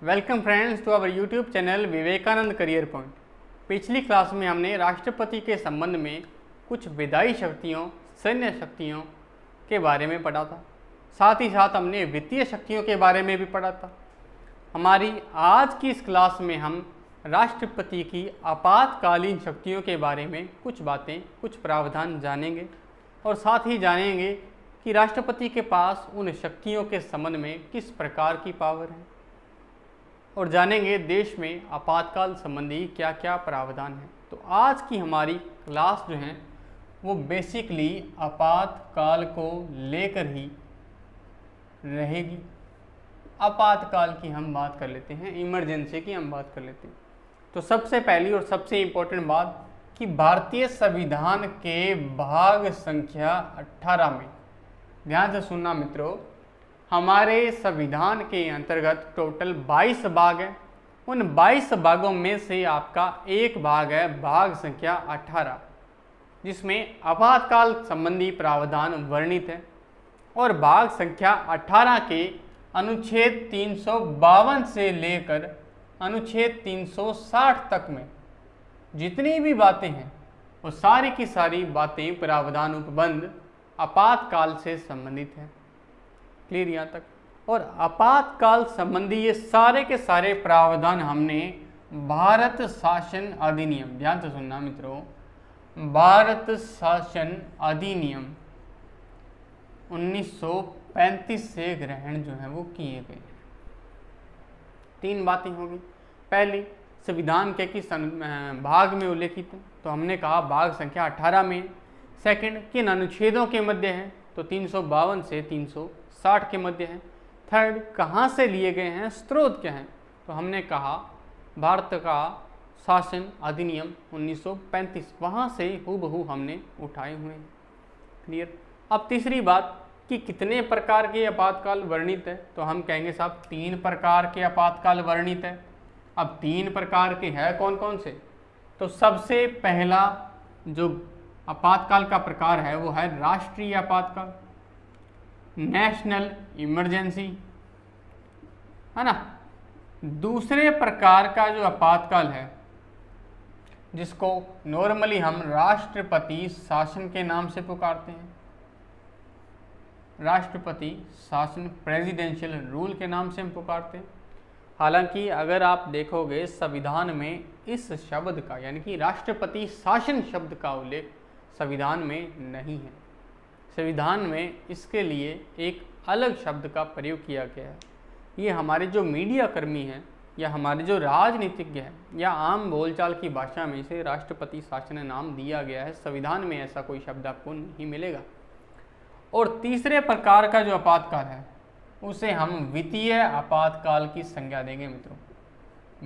Welcome friends to our YouTube channel Vivekananda career point. पिछली class में हमने राष्ट्रपति के संबंध में कुछ विधायी शक्तियों, सैन्य शक्तियों के बारे में पढ़ा था। साथ ही साथ हमने वित्तीय शक्तियों के बारे में भी पढ़ा था। हमारी आज की इस क्लास में हम राष्ट्रपति की आपातकालीन शक्तियों के बारे में कुछ बातें, कुछ प्रावधान जानेंगे और साथ ही जानेंगे कि राष्ट्रपति के पास उन शक्तियों के संबंध में किस प्रकार की पावर है और जानेंगे देश में आपातकाल संबंधी क्या क्या प्रावधान है। तो आज की हमारी क्लास जो है वो बेसिकली आपातकाल को लेकर ही रहेगी। आपातकाल की हम बात कर लेते हैं, इमरजेंसी की हम बात कर लेते हैं। तो सबसे पहली और सबसे इम्पोर्टेंट बात कि भारतीय संविधान के भाग संख्या 18 में, ध्यान से सुनना मित्रों, हमारे संविधान के अंतर्गत टोटल 22 भाग हैं। उन 22 भागों में से आपका एक भाग है भाग संख्या 18, जिसमें आपातकाल संबंधी प्रावधान वर्णित है। और भाग संख्या 18 के अनुच्छेद 352 से लेकर अनुच्छेद 360 तक में जितनी भी बातें हैं वो सारी की सारी बातें, प्रावधान, उपबंध आपातकाल से संबंधित हैं। क्लियर यहाँ तक? और आपातकाल संबंधी ये सारे के सारे प्रावधान हमने भारत शासन अधिनियम, ध्यान से सुनना मित्रों, भारत शासन अधिनियम 1935 से ग्रहण जो है वो किए गए। तीन बातें होगी। पहली, संविधान के किस भाग में उल्लेखित है, तो हमने कहा भाग संख्या 18 में। सेकंड, किन अनुच्छेदों के मध्य है, तो 352 से 360 के मध्य है। थर्ड, कहाँ से लिए गए हैं, स्रोत क्या हैं, तो हमने कहा भारत का शासन अधिनियम 1935, वहाँ से हूबहू हमने उठाए हुए हैं। क्लियर? अब तीसरी बात कि कितने प्रकार के आपातकाल वर्णित है, तो हम कहेंगे साहब 3 प्रकार के आपातकाल वर्णित है। अब 3 प्रकार के हैं कौन कौन से, तो सबसे पहला जो आपातकाल का प्रकार है वो है राष्ट्रीय आपातकाल, नेशनल इमरजेंसी, है ना। दूसरे प्रकार का जो आपातकाल है, जिसको नॉर्मली हम राष्ट्रपति शासन के नाम से पुकारते हैं, राष्ट्रपति शासन, प्रेसिडेंशियल रूल के नाम से हम पुकारते हैं। हालांकि अगर आप देखोगे संविधान में इस शब्द का, यानी कि राष्ट्रपति शासन शब्द का उल्लेख संविधान में नहीं है। संविधान में इसके लिए एक अलग शब्द का प्रयोग किया गया है। ये हमारे जो मीडिया कर्मी हैं या हमारे जो राजनीतिज्ञ हैं या आम बोलचाल की भाषा में इसे राष्ट्रपति शासन नाम दिया गया है। संविधान में ऐसा कोई शब्द आपको नहीं मिलेगा। और तीसरे प्रकार का जो आपातकाल है उसे हम वित्तीय आपातकाल की संज्ञा देंगे मित्रों,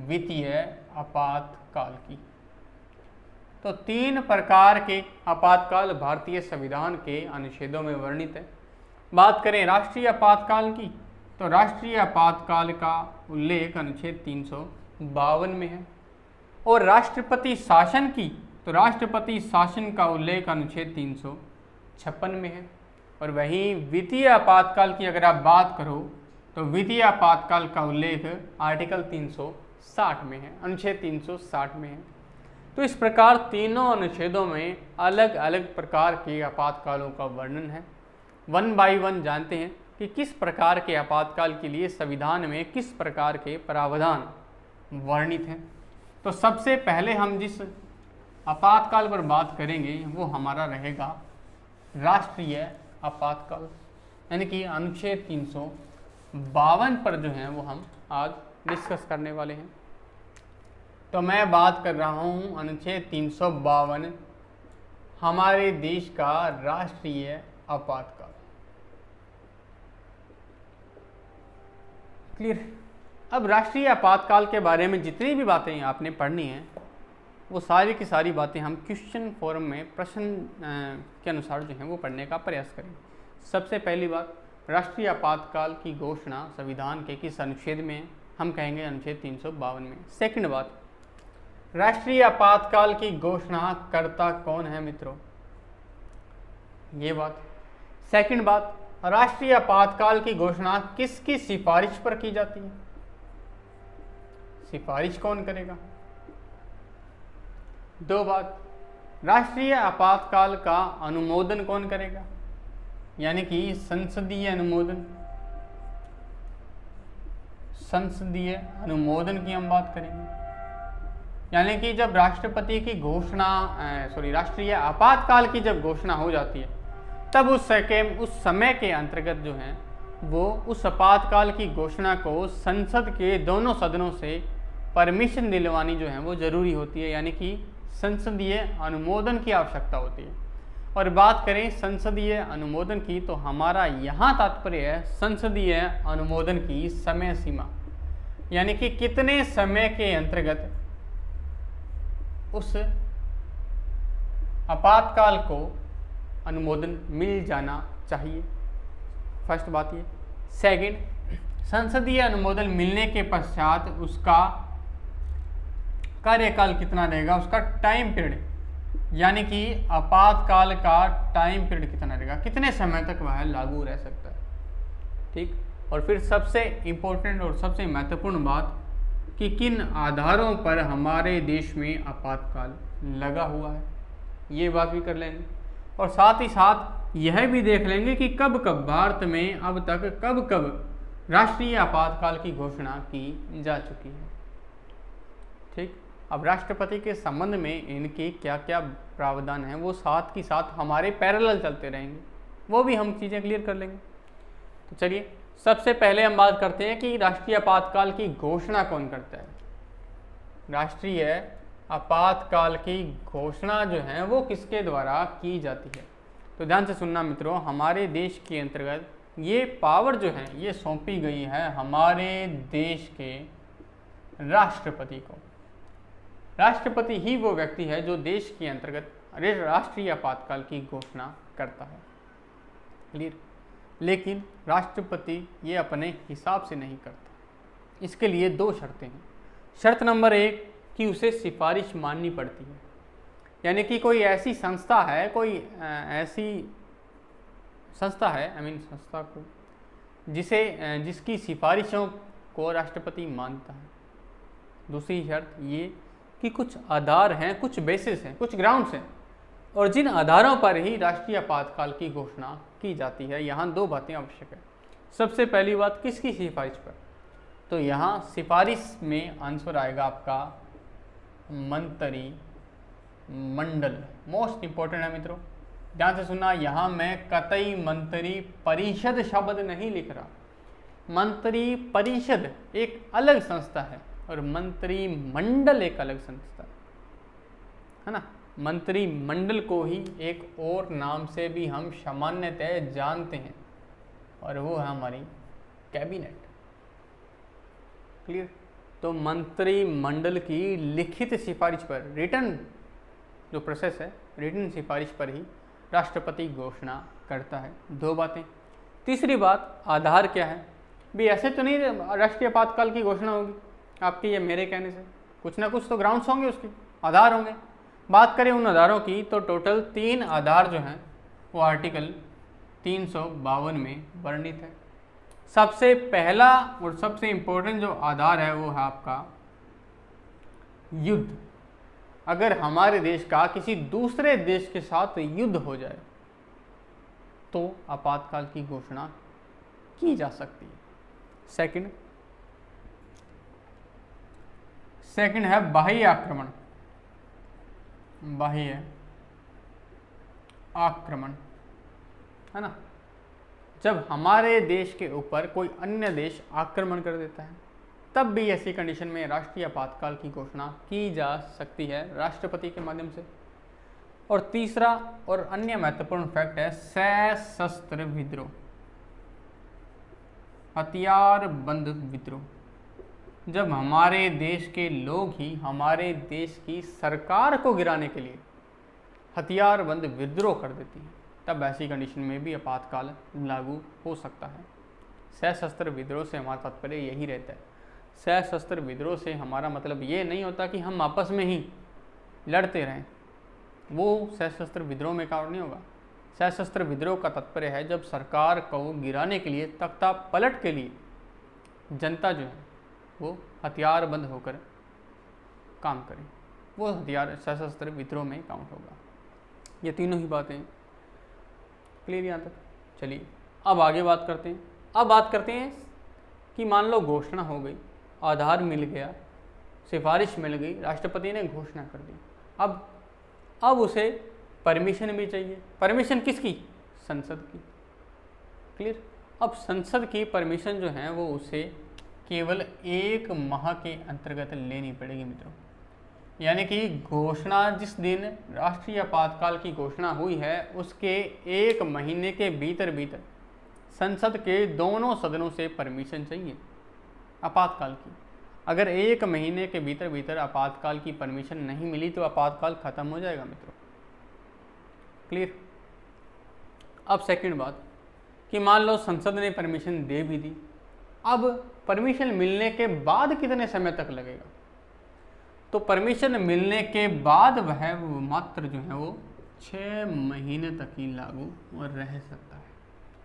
वित्तीय आपातकाल की। तो 3 प्रकार के आपातकाल भारतीय संविधान के अनुच्छेदों में वर्णित है। बात करें राष्ट्रीय आपातकाल की, तो राष्ट्रीय आपातकाल का उल्लेख अनुच्छेद 352 में है। और राष्ट्रपति शासन की, तो राष्ट्रपति शासन का उल्लेख अनुच्छेद 356 में है। और वहीं वित्तीय आपातकाल की अगर आप बात करो तो वित्तीय आपातकाल का उल्लेख आर्टिकल 360 में है, अनुच्छेद 360 में है। तो इस प्रकार तीनों अनुच्छेदों में अलग अलग प्रकार के आपातकालों का वर्णन है। 1 बाय 1 जानते हैं कि किस प्रकार के आपातकाल के लिए संविधान में किस प्रकार के प्रावधान वर्णित हैं। तो सबसे पहले हम जिस आपातकाल पर बात करेंगे वो हमारा रहेगा राष्ट्रीय आपातकाल, यानी कि अनुच्छेद 352 पर जो है वो हम आज डिस्कस करने वाले हैं। तो मैं बात कर रहा हूँ अनुच्छेद 352, हमारे देश का राष्ट्रीय आपातकाल। क्लियर? अब राष्ट्रीय आपातकाल के बारे में जितनी भी बातें आपने पढ़नी हैं वो सारी की सारी बातें हम क्वेश्चन फॉर्म में प्रश्न के अनुसार जो है वो पढ़ने का प्रयास करेंगे। सबसे पहली बात, राष्ट्रीय आपातकाल की घोषणा संविधान के किस अनुच्छेद में है, हम कहेंगे अनुच्छेद 352 में। सेकंड बात, राष्ट्रीय आपातकाल की घोषणा करता कौन है मित्रों, ये बात। सेकंड बात, राष्ट्रीय आपातकाल की घोषणा किसकी सिफारिश पर की जाती है, सिफारिश कौन करेगा। दो बात, राष्ट्रीय आपातकाल का अनुमोदन कौन करेगा, यानी कि संसदीय अनुमोदन। संसदीय अनुमोदन की हम बात करेंगे, यानी कि जब राष्ट्रपति की घोषणा राष्ट्रीय आपातकाल की जब घोषणा हो जाती है तब उस समय के अंतर्गत जो है वो उस आपातकाल की घोषणा को संसद के दोनों सदनों से परमिशन दिलवानी जो है वो ज़रूरी होती है, यानी कि संसदीय अनुमोदन की आवश्यकता होती है। और बात करें संसदीय अनुमोदन की तो हमारा यहाँ तात्पर्य है संसदीय अनुमोदन की समय सीमा, यानी कि कितने समय के अंतर्गत उस आपातकाल को अनुमोदन मिल जाना चाहिए। फर्स्ट बात ये। सेकंड, संसदीय अनुमोदन मिलने के पश्चात उसका कार्यकाल कितना रहेगा, उसका टाइम पीरियड, यानी कि आपातकाल का टाइम पीरियड कितना रहेगा, कितने समय तक वह लागू रह सकता है। ठीक। और फिर सबसे इम्पोर्टेंट और सबसे महत्वपूर्ण बात कि किन आधारों पर हमारे देश में आपातकाल लगा हुआ है, ये बात भी कर लेंगे। और साथ ही साथ यह भी देख लेंगे कि कब कब भारत में अब तक कब कब राष्ट्रीय आपातकाल की घोषणा की जा चुकी है। ठीक। अब राष्ट्रपति के संबंध में इनके क्या क्या प्रावधान हैं वो साथ ही साथ हमारे पैरेलल चलते रहेंगे, वो भी हम चीज़ें क्लियर कर लेंगे। तो चलिए सबसे पहले हम बात करते हैं कि राष्ट्रीय आपातकाल की घोषणा कौन करता है। राष्ट्रीय आपातकाल की घोषणा जो है वो किसके द्वारा की जाती है। तो ध्यान से सुनना मित्रों, हमारे देश के अंतर्गत ये पावर जो है ये सौंपी गई है हमारे देश के राष्ट्रपति को। राष्ट्रपति ही वो व्यक्ति है जो देश के अंतर्गत राष्ट्रीय आपातकाल की घोषणा करता है। क्लियर। लेकिन राष्ट्रपति ये अपने हिसाब से नहीं करता, इसके लिए दो शर्तें हैं। शर्त नंबर एक कि उसे सिफारिश माननी पड़ती है, यानी कि कोई ऐसी संस्था है, कोई ऐसी संस्था है संस्था को जिसकी सिफारिशों को राष्ट्रपति मानता है। दूसरी शर्त ये कि कुछ आधार हैं, कुछ बेसिस हैं, कुछ ग्राउंड्स हैं और जिन आधारों पर ही राष्ट्रीय आपातकाल की घोषणा की जाती है। यहाँ दो बातें आवश्यक है। सबसे पहली बात किसकी सिफारिश पर, तो यहाँ सिफारिश में आंसर आएगा आपका मंत्री मंडल। मोस्ट इंपॉर्टेंट है मित्रों, ध्यान से सुनना। यहाँ मैं कतई मंत्री परिषद शब्द नहीं लिख रहा। मंत्री परिषद एक अलग संस्था है और मंत्री मंडल एक अलग संस्था है ना। मंत्री मंडल को ही एक और नाम से भी हम सामान्यतः जानते हैं और वो है हमारी कैबिनेट। क्लियर। तो मंत्री मंडल की लिखित सिफारिश पर, रिटन जो प्रोसेस है, रिटन सिफारिश पर ही राष्ट्रपति घोषणा करता है। दो बातें। तीसरी बात, आधार क्या है भी। ऐसे तो नहीं राष्ट्रीय आपातकाल की घोषणा होगी आपकी या मेरे कहने से, कुछ ना कुछ तो ग्राउंड्स होंगे, उसके आधार होंगे। बात करें उन आधारों की तो टोटल 3 आधार जो हैं वो आर्टिकल 352 में वर्णित है। सबसे पहला और सबसे इम्पोर्टेंट जो आधार है वो है आपका युद्ध। अगर हमारे देश का किसी दूसरे देश के साथ युद्ध हो जाए तो आपातकाल की घोषणा की जा सकती है। सेकंड है बाह्य आक्रमण। बाह्य आक्रमण है ना, जब हमारे देश के ऊपर कोई अन्य देश आक्रमण कर देता है तब भी ऐसी कंडीशन में राष्ट्रीय आपातकाल की घोषणा की जा सकती है राष्ट्रपति के माध्यम से। और तीसरा और अन्य महत्वपूर्ण फैक्ट है सशस्त्र विद्रोह, हथियारबंद विद्रोह। जब हमारे देश के लोग ही हमारे देश की सरकार को गिराने के लिए हथियारबंद विद्रोह कर देती हैं तब ऐसी कंडीशन में भी आपातकाल लागू हो सकता है। सशस्त्र विद्रोह से हमारा तात्पर्य यही रहता है। सशस्त्र विद्रोह से हमारा मतलब ये नहीं होता कि हम आपस में ही लड़ते रहें, वो सशस्त्र विद्रोह में काउंट नहीं होगा। सशस्त्र विद्रोह का तात्पर्य है जब सरकार को गिराने के लिए, तख्ता पलट के लिए जनता जो है वो हथियारबंद होकर काम करें, वो हथियार सशस्त्र विद्रोह में काउंट होगा। ये तीनों ही बातें क्लियर यहाँ तक। चलिए अब आगे बात करते हैं। अब बात करते हैं कि मान लो घोषणा हो गई, आधार मिल गया, सिफारिश मिल गई, राष्ट्रपति ने घोषणा कर दी। अब उसे परमिशन भी चाहिए। परमिशन किसकी? संसद की। क्लियर। अब संसद की परमिशन जो है वो उसे केवल 1 माह के अंतर्गत लेनी पड़ेगी मित्रों। यानी कि घोषणा जिस दिन राष्ट्रीय आपातकाल की घोषणा हुई है उसके 1 महीने के भीतर भीतर संसद के दोनों सदनों से परमिशन चाहिए आपातकाल की। अगर 1 महीने के भीतर भीतर आपातकाल की परमिशन नहीं मिली तो आपातकाल खत्म हो जाएगा मित्रों। क्लियर। अब सेकंड बात कि मान लो संसद ने परमिशन दे भी दी, अब परमिशन मिलने के बाद कितने समय तक लगेगा? तो परमिशन मिलने के बाद वह मात्र जो है वो 6 महीने तक ही लागू और रह सकता है।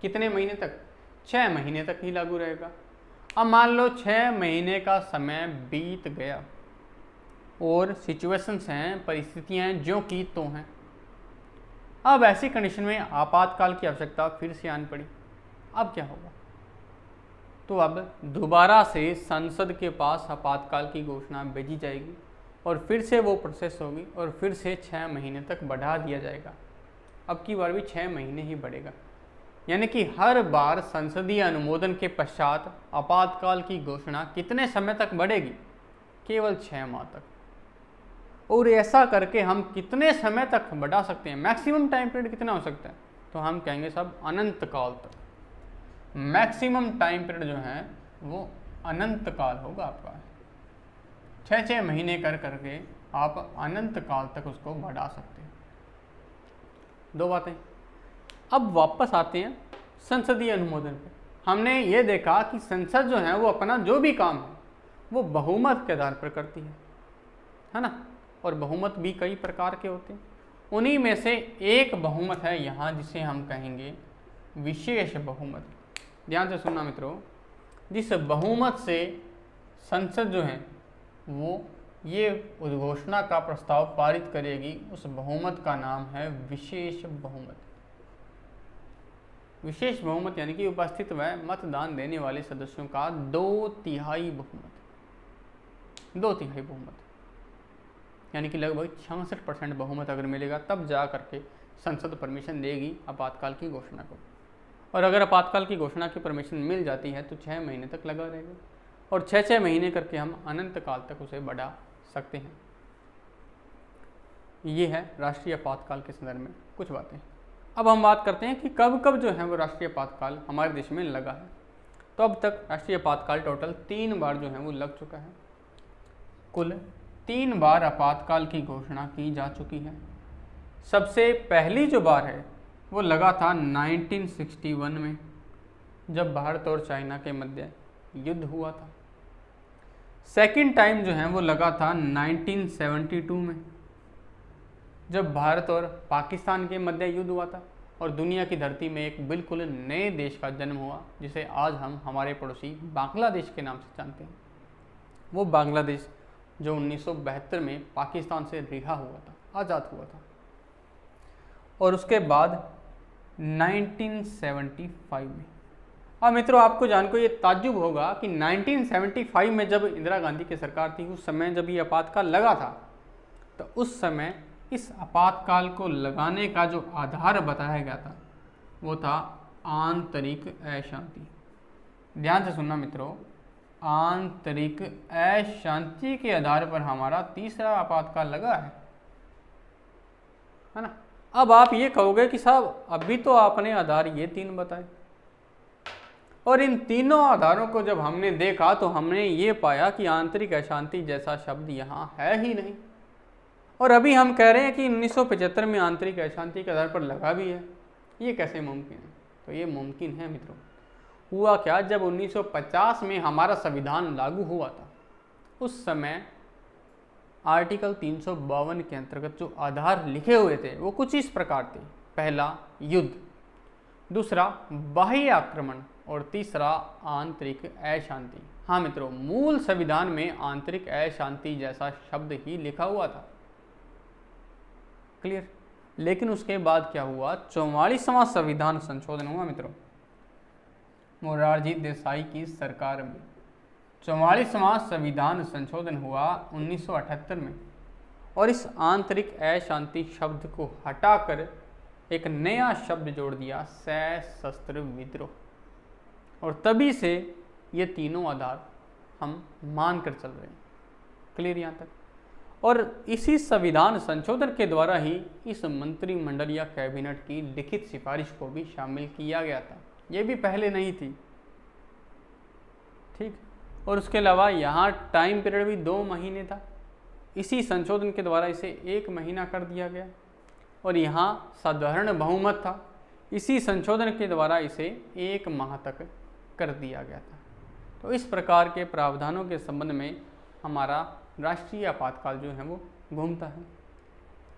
कितने महीने तक? 6 महीने तक ही लागू रहेगा। अब मान लो 6 महीने का समय बीत गया और सिचुएशंस हैं, परिस्थितियां हैं जो कि तो हैं। अब ऐसी कंडीशन में आपातकाल की आवश्यकता फिर से आन पड़ी। अब क्या होगा? तो अब दोबारा से संसद के पास आपातकाल की घोषणा भेजी जाएगी और फिर से वो प्रोसेस होगी और फिर से 6 महीने तक बढ़ा दिया जाएगा। अब की बार भी 6 महीने ही बढ़ेगा। यानी कि हर बार संसदीय अनुमोदन के पश्चात आपातकाल की घोषणा कितने समय तक बढ़ेगी? केवल 6 माह तक। और ऐसा करके हम कितने समय तक बढ़ा सकते हैं? मैक्सिमम टाइम पीरियड कितना हो सकता है? तो हम कहेंगे सब अनंत काल तक। मैक्सिमम टाइम पीरियड जो है वो अनंत काल होगा आपका। 6 महीने करके आप अनंत काल तक उसको बढ़ा सकते हैं। 2 बातें। अब वापस आते हैं संसदीय अनुमोदन पे। हमने ये देखा कि संसद जो है वो अपना जो भी काम है वो बहुमत के आधार पर करती है ना। और बहुमत भी कई प्रकार के होते हैं। उन्हीं में से एक बहुमत है यहाँ जिसे हम कहेंगे विशेष बहुमत। ध्यान से सुनना मित्रों, जिस बहुमत से संसद जो है वो ये उद्घोषणा का प्रस्ताव पारित करेगी उस बहुमत का नाम है विशेष बहुमत। विशेष बहुमत यानी कि उपस्थित व मतदान देने वाले सदस्यों का 2/3 बहुमत। 2/3 बहुमत यानी कि लगभग 66% बहुमत अगर मिलेगा तब जा करके संसद परमिशन देगी आपातकाल की घोषणा को। और अगर आपातकाल की घोषणा की परमिशन मिल जाती है तो 6 महीने तक लगा रहेगा और 6 महीने करके हम अनंत काल तक उसे बढ़ा सकते हैं। ये है राष्ट्रीय आपातकाल के संदर्भ में कुछ बातें। अब हम बात करते हैं कि कब कब जो है वो राष्ट्रीय आपातकाल हमारे देश में लगा है। तो अब तक राष्ट्रीय आपातकाल टोटल 3 बार जो है वो लग चुका है। कुल 3 बार आपातकाल की घोषणा की जा चुकी है। सबसे पहली जो बार है वो लगा था 1961 में, जब भारत और चाइना के मध्य युद्ध हुआ था। सेकंड टाइम जो है वो लगा था 1972 में, जब भारत और पाकिस्तान के मध्य युद्ध हुआ था और दुनिया की धरती में एक बिल्कुल नए देश का जन्म हुआ जिसे आज हम हमारे पड़ोसी बांग्लादेश के नाम से जानते हैं। वो बांग्लादेश जो 1972 में पाकिस्तान से रिहा हुआ था, आज़ाद हुआ था। और उसके बाद 1975 में, अब मित्रों आपको जानकर ये ताज्जुब होगा कि 1975 में जब इंदिरा गांधी की सरकार थी उस समय जब ये आपातकाल लगा था तो उस समय इस आपातकाल को लगाने का जो आधार बताया गया था वो था आंतरिक अशांति। ध्यान से सुनना मित्रों, आंतरिक अशांति के आधार पर हमारा तीसरा आपातकाल लगा है ना। अब आप ये कहोगे कि साहब अभी तो आपने आधार ये 3 बताए और इन तीनों आधारों को जब हमने देखा तो हमने ये पाया कि आंतरिक अशांति जैसा शब्द यहाँ है ही नहीं। और अभी हम कह रहे हैं कि 1975 में आंतरिक अशांति के आधार पर लगा भी है। ये कैसे मुमकिन है? तो ये मुमकिन है मित्रों। हुआ क्या, जब 1950 में हमारा संविधान लागू हुआ था उस समय आर्टिकल 352 के अंतर्गत जो आधार लिखे हुए थे वो कुछ इस प्रकार थे। पहला युद्ध, दूसरा बाह्य आक्रमण, और तीसरा आंतरिक अशांति। हाँ मित्रों, मूल संविधान में आंतरिक अशांति जैसा शब्द ही लिखा हुआ था। क्लियर। लेकिन उसके बाद क्या हुआ, 44वां संविधान संशोधन हुआ मित्रों मोरारजी देसाई की सरकार में। 44वां संविधान संशोधन हुआ 1978 में, और इस आंतरिक अशांति शब्द को हटाकर एक नया शब्द जोड़ दिया, सशस्त्र विद्रोह। और तभी से ये तीनों आधार हम मान कर चल रहे हैं। क्लियर यहाँ तक। और इसी संविधान संशोधन के द्वारा ही इस मंत्रिमंडल या कैबिनेट की लिखित सिफारिश को भी शामिल किया गया था। ये भी पहले नहीं थी। ठीक। और उसके अलावा यहाँ टाइम पीरियड भी 2 महीने था। इसी संशोधन के द्वारा इसे 1 महीना कर दिया गया। और यहाँ साधारण बहुमत था। इसी संशोधन के द्वारा इसे 1 माह तक कर दिया गया था। तो इस प्रकार के प्रावधानों के संबंध में हमारा राष्ट्रीय आपातकाल जो है वो घूमता है।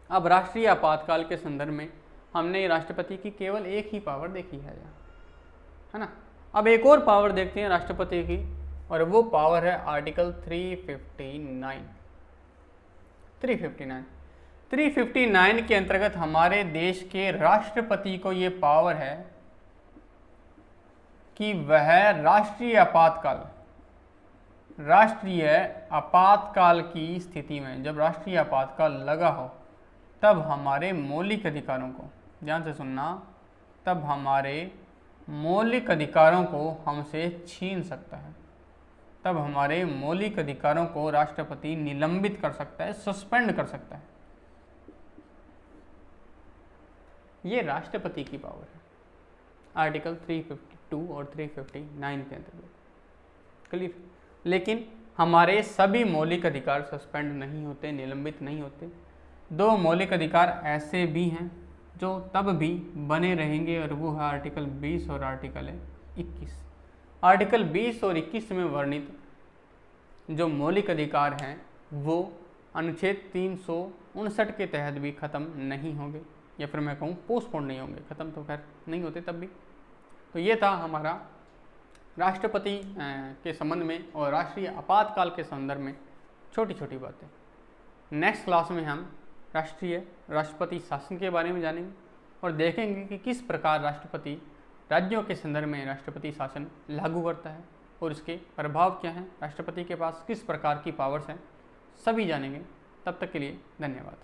अब राष्ट्रीय आपातकाल के संदर्भ में हमने राष्ट्रपति की केवल एक ही पावर देखी है ना। अब एक और पावर देखते हैं राष्ट्रपति की, और वो पावर है आर्टिकल 359 के अंतर्गत हमारे देश के राष्ट्रपति को ये पावर है कि वह राष्ट्रीय आपातकाल की स्थिति में, जब राष्ट्रीय आपातकाल लगा हो, तब हमारे मौलिक अधिकारों को, ध्यान से सुनना, तब हमारे मौलिक अधिकारों को हमसे छीन सकता है। तब हमारे मौलिक अधिकारों को राष्ट्रपति निलंबित कर सकता है, सस्पेंड कर सकता है। ये राष्ट्रपति की पावर है आर्टिकल 352 और 359 के अंतर्गत। क्लियर। लेकिन हमारे सभी मौलिक अधिकार सस्पेंड नहीं होते, निलंबित नहीं होते। 2 मौलिक अधिकार ऐसे भी हैं जो तब भी बने रहेंगे, और वो है आर्टिकल 20 और आर्टिकल 21। आर्टिकल 20 और 21 में वर्णित जो मौलिक अधिकार हैं वो अनुच्छेद 359 के तहत भी खत्म नहीं होंगे, या फिर मैं कहूँ पोस्टपोन नहीं होंगे। खत्म तो खैर नहीं होते तब भी। तो ये था हमारा राष्ट्रपति के संबंध में और राष्ट्रीय आपातकाल के संदर्भ में छोटी छोटी बातें। नेक्स्ट क्लास में हम राष्ट्रपति शासन के बारे में जानेंगे और देखेंगे कि किस प्रकार राष्ट्रपति राज्यों के संदर्भ में राष्ट्रपति शासन लागू करता है और इसके प्रभाव क्या हैं, राष्ट्रपति के पास किस प्रकार की पावर्स हैं, सभी जानेंगे। तब तक के लिए धन्यवाद।